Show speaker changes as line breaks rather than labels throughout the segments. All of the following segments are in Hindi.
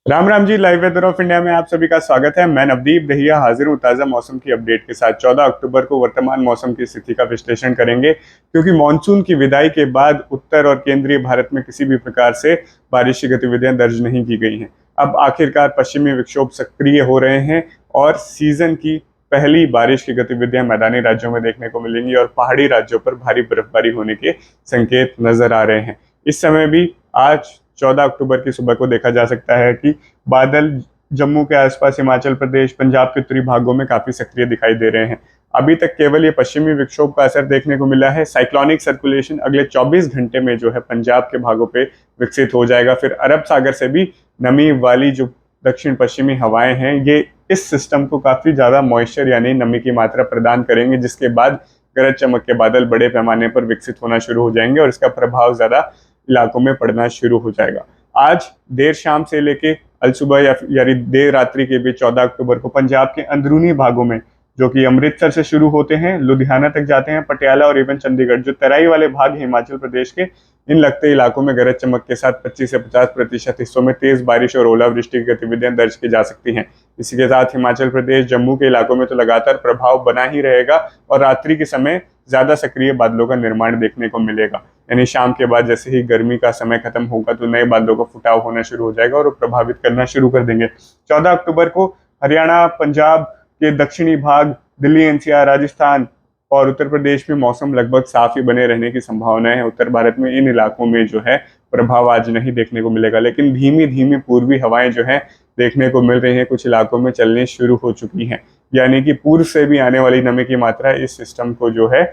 Ram Ram ji. Live weather of India में आप सभी का स्वागत है। मैं नवदीप दहिया हाजिर हूँ ताज़ा मौसम की अपडेट के साथ। 14 अक्टूबर को वर्तमान मौसम की स्थिति का विश्लेषण करेंगे, क्योंकि मानसून की विदाई के बाद उत्तर और केंद्रीय भारत में किसी भी प्रकार से बारिश की गतिविधियां दर्ज नहीं की गई हैं। अब आखिरकार पश्चिमी विक्षोभ सक्रिय हो रहे हैं और सीजन की पहली बारिश की गतिविधियां मैदानी राज्यों में देखने को मिलेंगी और पहाड़ी राज्यों पर भारी बर्फबारी होने के संकेत नजर आ रहे हैं। इस समय भी आज 14 अक्टूबर की सुबह को देखा जा सकता है कि बादल जम्मू के आसपास, हिमाचल प्रदेश, पंजाब के उत्तरी भागों में काफी सक्रिय दिखाई दे रहे हैं। अभी तक केवल ये पश्चिमी विक्षोभ का असर देखने को मिला है। साइक्लोनिक सर्कुलेशन अगले 24 घंटे में जो है पंजाब के भागों पे विकसित हो जाएगा। फिर अरब सागर से भी नमी वाली जो दक्षिण पश्चिमी हवाएं हैं, ये इस सिस्टम को काफी ज्यादा मॉइस्चर यानी नमी की मात्रा प्रदान करेंगे, जिसके बाद गरज चमक के बादल बड़े पैमाने पर विकसित होना शुरू हो जाएंगे और इसका प्रभाव ज्यादा इलाकों में पड़ना शुरू हो जाएगा। आज देर शाम से लेके अल सुबह यानी देर रात्रि के बीच 14 अक्टूबर को पंजाब के अंदरूनी भागों में, जो कि अमृतसर से शुरू होते हैं, लुधियाना तक जाते हैं, पटियाला और इवन चंडीगढ़, जो तराई वाले भाग हिमाचल प्रदेश के, इन लगते इलाकों में गरज चमक के साथ 25 से 50% हिस्सों में तेज बारिश और ओलावृष्टि की गतिविधियां दर्ज की जा सकती हैं। इसी के साथ हिमाचल प्रदेश, जम्मू के इलाकों में तो लगातार प्रभाव बना ही रहेगा और रात्रि के समय ज्यादा सक्रिय बादलों का निर्माण देखने को मिलेगा। यानी शाम के बाद जैसे ही गर्मी का समय खत्म होगा तो नए बादलों का फुटाव होना शुरू हो जाएगा और वो प्रभावित करना शुरू कर देंगे। 14 अक्टूबर को हरियाणा, पंजाब के दक्षिणी भाग, दिल्ली एनसीआर, राजस्थान और उत्तर प्रदेश में मौसम लगभग साफ ही बने रहने की संभावना है। उत्तर भारत में इन इलाकों में जो है प्रभाव आज नहीं देखने को मिलेगा, लेकिन धीमी धीमी पूर्वी हवाएं जो है देखने को मिल रही हैं, कुछ इलाकों में चलनी शुरू हो चुकी हैं। यानी कि पूर्व से भी आने वाली नमी की मात्रा इस सिस्टम को जो है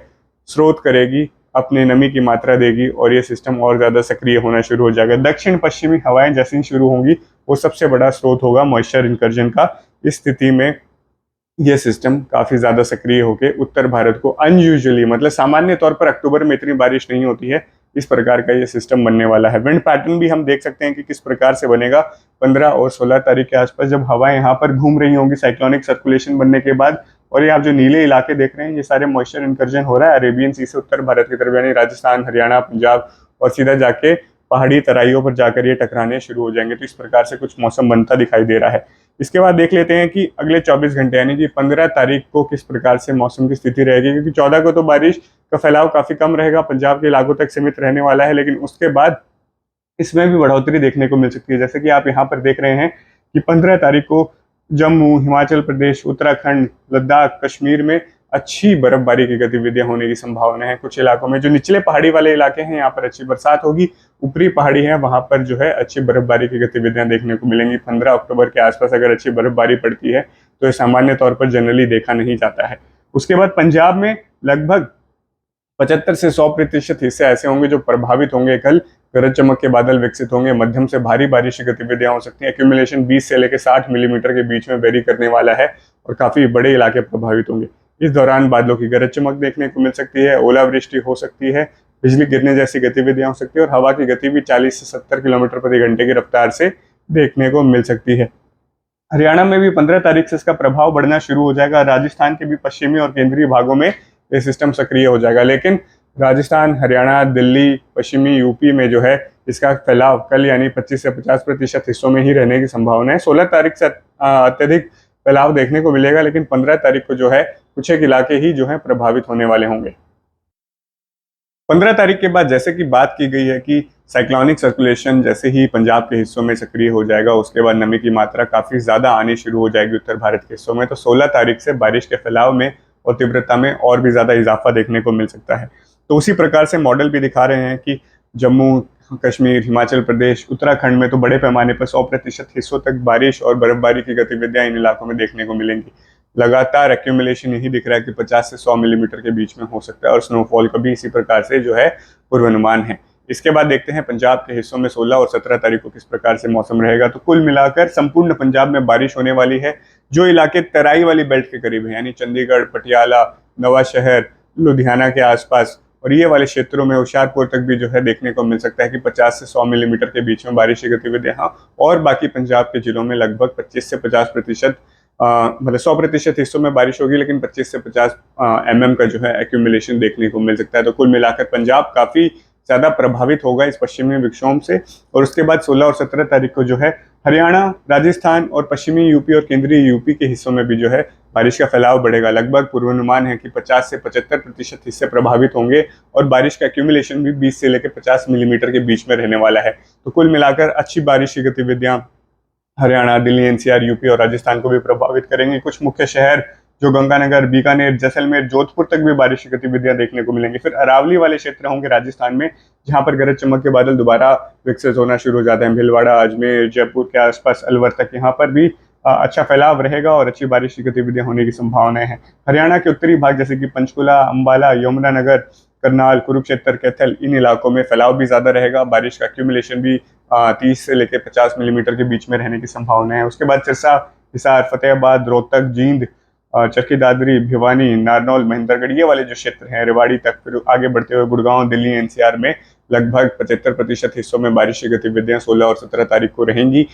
स्रोत करेगी, अपने नमी की मात्रा देगी और ये सिस्टम और ज्यादा सक्रिय होना शुरू हो जाएगा। दक्षिण पश्चिमी हवाएं जैसे ही शुरू होंगी, वो सबसे बड़ा स्रोत होगा मॉइस्चर इनकर्जन का। इस स्थिति में ये सिस्टम काफी ज्यादा सक्रिय होकर उत्तर भारत को अनयूजुअली, मतलब सामान्य तौर पर अक्टूबर में इतनी बारिश नहीं होती है, इस प्रकार का ये सिस्टम बनने वाला है। विंड पैटर्न भी हम देख सकते हैं कि किस प्रकार से बनेगा। 15 और 16 तारीख के आसपास जब हवाएं यहाँ पर घूम रही होंगी साइक्लोनिक सर्कुलेशन बनने के बाद, और ये आप जो नीले इलाके देख रहे हैं, ये सारे मॉइस्चर इनकर्जन हो रहा है अरेबियन सी से उत्तर भारत की तरफ, यानी राजस्थान, हरियाणा, पंजाब और सीधा जाके पहाड़ी तराइयों पर जाकर ये टकराने शुरू हो जाएंगे। तो इस प्रकार से कुछ मौसम बनता दिखाई दे रहा है। इसके बाद देख लेते हैं कि अगले 24 घंटे यानी कि 15 तारीख को किस प्रकार से मौसम की स्थिति रहेगी, क्योंकि 14 को तो बारिश का फैलाव काफी कम रहेगा, पंजाब के इलाकों तक सीमित रहने वाला है, लेकिन उसके बाद इसमें भी बढ़ोतरी देखने को मिल सकती है। जैसे कि आप यहाँ पर देख रहे हैं कि 15 तारीख को जम्मू, हिमाचल प्रदेश, उत्तराखंड, लद्दाख, कश्मीर में अच्छी बर्फबारी की गतिविधियां होने की संभावना है। कुछ इलाकों में जो निचले पहाड़ी वाले इलाके हैं, यहाँ पर अच्छी बरसात होगी। ऊपरी पहाड़ी है, वहां पर जो है अच्छी बर्फबारी की गतिविधियां देखने को मिलेंगी। 15 अक्टूबर के आसपास अगर अच्छी बर्फबारी पड़ती है तो ये सामान्य तौर पर जनरली देखा नहीं जाता है। उसके बाद पंजाब में लगभग 75 से 100% हिस्से ऐसे होंगे जो प्रभावित होंगे। कल गरज चमक के बादल विकसित होंगे, मध्यम से भारी बारिश की गतिविधियां हो सकती हैं। एक्यूमुलेशन 20 से लेकर 60 मिलीमीटर के बीच में वेरी करने वाला है और काफी बड़े इलाके प्रभावित होंगे। इस दौरान बादलों की गरज चमक देखने को मिल सकती है, ओलावृष्टि हो सकती है, बिजली गिरने जैसी गतिविधियां हो सकती है और हवा की गति भी 40 से 70 किलोमीटर प्रति घंटे की रफ्तार से देखने को मिल सकती है। हरियाणा में भी 15 तारीख से इसका प्रभाव बढ़ना शुरू हो जाएगा। राजस्थान के भी पश्चिमी और केंद्रीय भागों में ये सिस्टम सक्रिय हो जाएगा, लेकिन राजस्थान, हरियाणा, दिल्ली, पश्चिमी यूपी में जो है इसका फैलाव कल यानी 25 से 50% हिस्सों में ही रहने की संभावना है। 16 तारीख से अत्यधिक फैलाव देखने को मिलेगा, लेकिन 15 तारीख को जो है कुछ एक इलाके ही जो है प्रभावित होने वाले होंगे। 15 तारीख के बाद जैसे कि बात की गई है कि साइक्लोनिक सर्कुलेशन जैसे ही पंजाब के हिस्सों में सक्रिय हो जाएगा, उसके बाद नमी की मात्रा काफी ज्यादा आनी शुरू हो जाएगी उत्तर भारत के हिस्सों में। तो 16 तारीख से बारिश के फैलाव में और तीव्रता में और भी ज्यादा इजाफा देखने को मिल सकता है। तो उसी प्रकार से मॉडल भी दिखा रहे हैं कि जम्मू कश्मीर, हिमाचल प्रदेश, उत्तराखंड में तो बड़े पैमाने पर 100% हिस्सों तक बारिश और बर्फबारी की गतिविधियां इन इलाकों में देखने को मिलेंगी। लगातार एक्यूमुलेशन यही दिख रहा है कि 50 से 100 मिलीमीटर के बीच में हो सकता है और स्नोफॉल का भी इसी प्रकार से जो है पूर्वानुमान है। इसके बाद देखते हैं पंजाब के हिस्सों में 16 और 17 तारीख को किस प्रकार से मौसम रहेगा। तो कुल मिलाकर संपूर्ण पंजाब में बारिश होने वाली है। जो इलाके तराई वाली बेल्ट के करीब है, यानी चंडीगढ़, पटियाला, नवा शहर, लुधियाना के आसपास और ये वाले क्षेत्रों में होशियारपुर तक भी जो है देखने को मिल सकता है कि 50 से 100 मिलीमीटर के बीच में बारिश की गतिविधियां, और बाकी पंजाब के जिलों में लगभग 25 से 50%, मतलब 100% हिस्सों में बारिश होगी, लेकिन 25 से 50 mm का जो है एक्यूमुलेशन देखने को मिल सकता है। तो कुल मिलाकर पंजाब काफी ज्यादा प्रभावित होगा इस पश्चिमी विक्षोभ से। और उसके बाद 16 और 17 तारीख को जो है हरियाणा, राजस्थान और पश्चिमी यूपी और केंद्रीय यूपी के हिस्सों में भी जो है बारिश का फैलाव बढ़ेगा। लगभग पूर्वानुमान है कि 50 से 75% हिस्से प्रभावित होंगे और बारिश का एक्यूमुलेशन भी 20 से लेकर 50 मिलीमीटर के बीच में रहने वाला है। तो कुल मिलाकर अच्छी बारिश की गतिविधियां हरियाणा, दिल्ली, एनसीआर, यूपी और राजस्थान को भी प्रभावित करेंगे। कुछ मुख्य शहर जो गंगानगर, बीकानेर, जैसलमेर, जोधपुर तक भी बारिश की गतिविधियां देखने को मिलेंगी। फिर अरावली वाले क्षेत्र होंगे राजस्थान में, जहां पर गरज चमक के बादल दोबारा विकसित होना शुरू हो जाते हैं। भीलवाड़ा, अजमेर, जयपुर के आसपास, अलवर तक यहाँ पर भी अच्छा फैलाव रहेगा और अच्छी बारिश की गतिविधियां होने की संभावनाएं हैं। हरियाणा के उत्तरी भाग जैसे कि पंचकुला, अंबाला, यमुनानगर, करनाल, कुरुक्षेत्र, कैथल, इन इलाकों में फैलाव भी ज्यादा रहेगा। बारिश का एक्यूमुलेशन भी 30 से लेकर 50 मिलीमीटर के बीच में रहने की संभावना है। उसके बाद सिरसा, हिसार, फतेहाबाद, रोहतक, जींद, चरखी दादरी, भिवानी, नारनौल, महेंद्रगढ़, ये वाले जो क्षेत्र हैं, रेवाड़ी तक, फिर आगे बढ़ते हुए गुड़गांव, दिल्ली, एनसीआर में लगभग 75% हिस्सों में बारिश की गतिविधियां 16 और 17 तारीख को रहेंगी।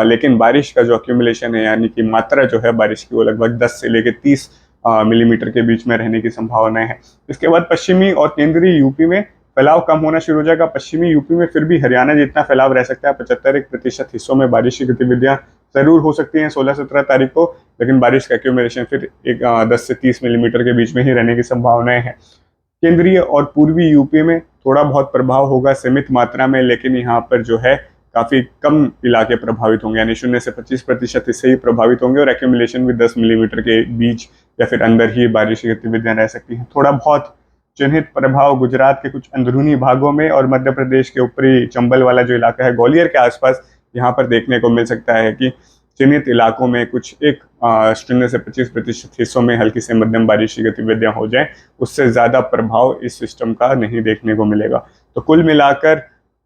लेकिन बारिश का जो एक्यूमुलेशन है, यानी कि मात्रा जो है बारिश की, वो लगभग 10 से लेकर 30 मिलीमीटर के बीच में रहने की संभावनाएं हैं। इसके बाद पश्चिमी और केंद्रीय यूपी में फैलाव कम होना शुरू हो जाएगा। पश्चिमी यूपी में फिर भी हरियाणा जितना फैलाव रह सकता है, 75% हिस्सों में बारिश की गतिविधियां जरूर हो सकती हैं 16-17 तारीख को, लेकिन बारिश का एक्यूमुलेशन फिर 10 से 30 मिलीमीटर के बीच में ही रहने की संभावनाएं हैं। केंद्रीय और पूर्वी यूपी में थोड़ा बहुत प्रभाव होगा सीमित मात्रा में, लेकिन यहाँ पर जो है काफी कम इलाके प्रभावित होंगे, यानी 0 से 25% इससे ही प्रभावित होंगे और एक्यूमुलेशन भी 10 मिलीमीटर के बीच या फिर अंदर ही बारिश की गतिविधियां रह सकती हैं। थोड़ा बहुत चिन्हित प्रभाव गुजरात के कुछ अंदरूनी भागों में और मध्य प्रदेश के ऊपरी चंबल वाला जो इलाका है, ग्वालियर के आसपास, यहाँ पर देखने को मिल सकता है कि चिन्हित इलाकों में कुछ 0 से 25% हिस्सों में हल्की से मध्यम बारिश की गतिविधियां हो जाएं। उससे ज्यादा प्रभाव इस सिस्टम का नहीं देखने को मिलेगा। तो कुल मिलाकर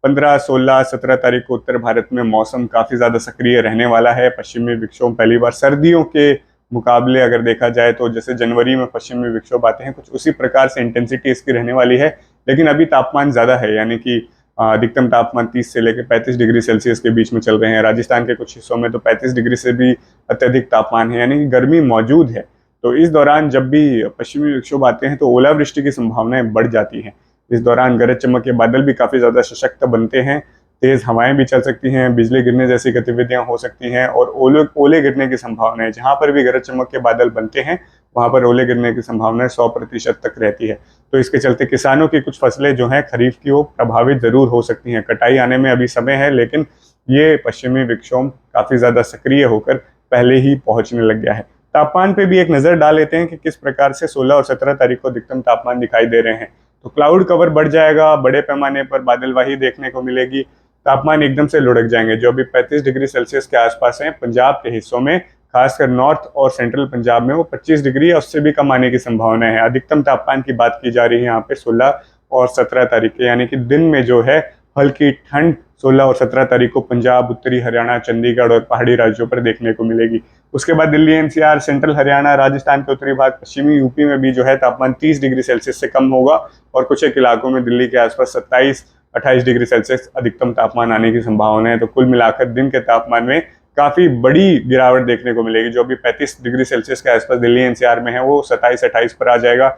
15, 16, 17 तारीख को उत्तर भारत में मौसम काफी ज्यादा सक्रिय रहने वाला है। पश्चिमी विक्षोभ पहली बार सर्दियों के मुकाबले अगर देखा जाए तो जैसे जनवरी में पश्चिमी विक्षोभ आते हैं, कुछ उसी प्रकार से इंटेंसिटी इसकी रहने वाली है। लेकिन अभी तापमान ज्यादा है, यानी कि अधिकतम तापमान 30 से लेकर 35 डिग्री सेल्सियस के बीच में चल रहे हैं। राजस्थान के कुछ हिस्सों में तो 35 डिग्री से भी अत्यधिक तापमान है, यानी कि गर्मी मौजूद है। तो इस दौरान जब भी पश्चिमी विक्षोभ आते हैं तो ओलावृष्टि की संभावनाएं बढ़ जाती हैं। इस दौरान गरज चमक के बादल भी काफी ज्यादा सशक्त बनते हैं, तेज हवाएं भी चल सकती हैं, बिजली गिरने जैसी गतिविधियां हो सकती हैं और ओले गिरने की संभावना है। जहां पर भी गरज चमक के बादल बनते हैं वहां पर ओले गिरने की संभावना 100% तक रहती है। तो इसके चलते किसानों की कुछ फसलें जो हैं खरीफ की, वो प्रभावित जरूर हो सकती हैं। कटाई आने में अभी समय है, लेकिन ये पश्चिमी विक्षोभ काफी ज्यादा सक्रिय होकर पहले ही पहुंचने लग गया है। तापमान पे भी एक नजर डाल लेते हैं कि किस प्रकार से 16 और 17 तारीख को अधिकतम तापमान दिखाई दे रहे हैं। तो क्लाउड कवर बढ़ जाएगा, बड़े पैमाने पर बादलवाही देखने को मिलेगी, तापमान एकदम से लुढ़क जाएंगे। जो अभी 35 डिग्री सेल्सियस के आसपास हैं, पंजाब के हिस्सों में, खासकर नॉर्थ और सेंट्रल पंजाब में, वो 25 डिग्री या उससे भी कम आने की संभावना है। अधिकतम तापमान की बात की जा रही है यहाँ पे 16 और 17 तारीख के, यानी कि दिन में जो है हल्की ठंड 16 और 17 तारीख को पंजाब, उत्तरी हरियाणा, चंडीगढ़ और पहाड़ी राज्यों पर देखने को मिलेगी। उसके बाद दिल्ली, एनसीआर, सेंट्रल हरियाणा, राजस्थान के उत्तरी भाग, पश्चिमी यूपी में भी जो है तापमान 30 डिग्री सेल्सियस से कम होगा और कुछ एक इलाकों में दिल्ली के आसपास 27-28 डिग्री सेल्सियस अधिकतम तापमान आने की संभावना है। तो कुल मिलाकर दिन के तापमान में काफी बड़ी गिरावट देखने को मिलेगी। जो अभी 35 डिग्री सेल्सियस के आसपास दिल्ली एनसीआर में है, वो 27-28 पर आ जाएगा।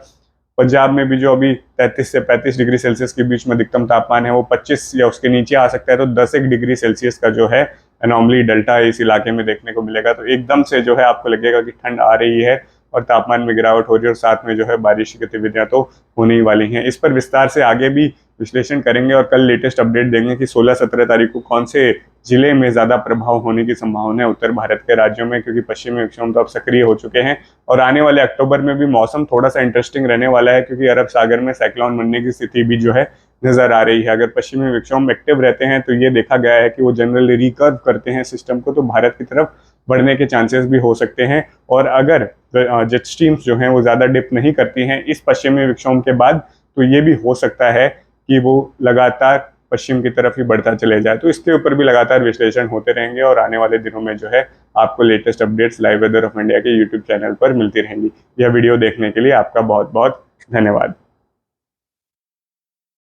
पंजाब में भी जो अभी 33 से 35 डिग्री सेल्सियस के बीच में अधिकतम तापमान है, वो 25 या उसके नीचे आ सकता है। तो 10 डिग्री सेल्सियस का जो है एनॉमली डेल्टा इस इलाके में देखने को मिलेगा। तो एकदम से जो है आपको लगेगा कि ठंड आ रही है और तापमान में गिरावट हो रही है और साथ में जो है बारिश की गतिविधियां तो होने ही वाली हैं। इस पर विस्तार से आगे भी विश्लेषण करेंगे और कल लेटेस्ट अपडेट देंगे कि 16-17 तारीख को कौन से जिले में ज्यादा प्रभाव होने की संभावना है उत्तर भारत के राज्यों में, क्योंकि पश्चिमी विक्षोभ तो अब सक्रिय हो चुके हैं और आने वाले अक्टूबर में भी मौसम थोड़ा सा इंटरेस्टिंग रहने वाला है, क्योंकि अरब सागर में साइक्लोन बनने की स्थिति भी जो है नजर आ रही है। अगर पश्चिमी विक्षोभ एक्टिव रहते हैं तो ये देखा गया है कि वो जनरली रिकर्व करते हैं सिस्टम को, तो भारत की तरफ बढ़ने के चांसेस भी हो सकते हैं। और अगर जेट स्ट्रीम्स जो हैं वो ज्यादा डिप नहीं करती हैं इस पश्चिमी विक्षोभ के बाद, तो ये भी हो सकता है कि वो लगातार पश्चिम की तरफ ही बढ़ता चले जाए। तो इसके ऊपर भी लगातार विश्लेषण होते रहेंगे और आने वाले दिनों में जो है आपको latest updates live weather of India के यूट्यूब चैनल पर मिलती रहेंगी। यह वीडियो देखने के लिए आपका बहुत बहुत धन्यवाद।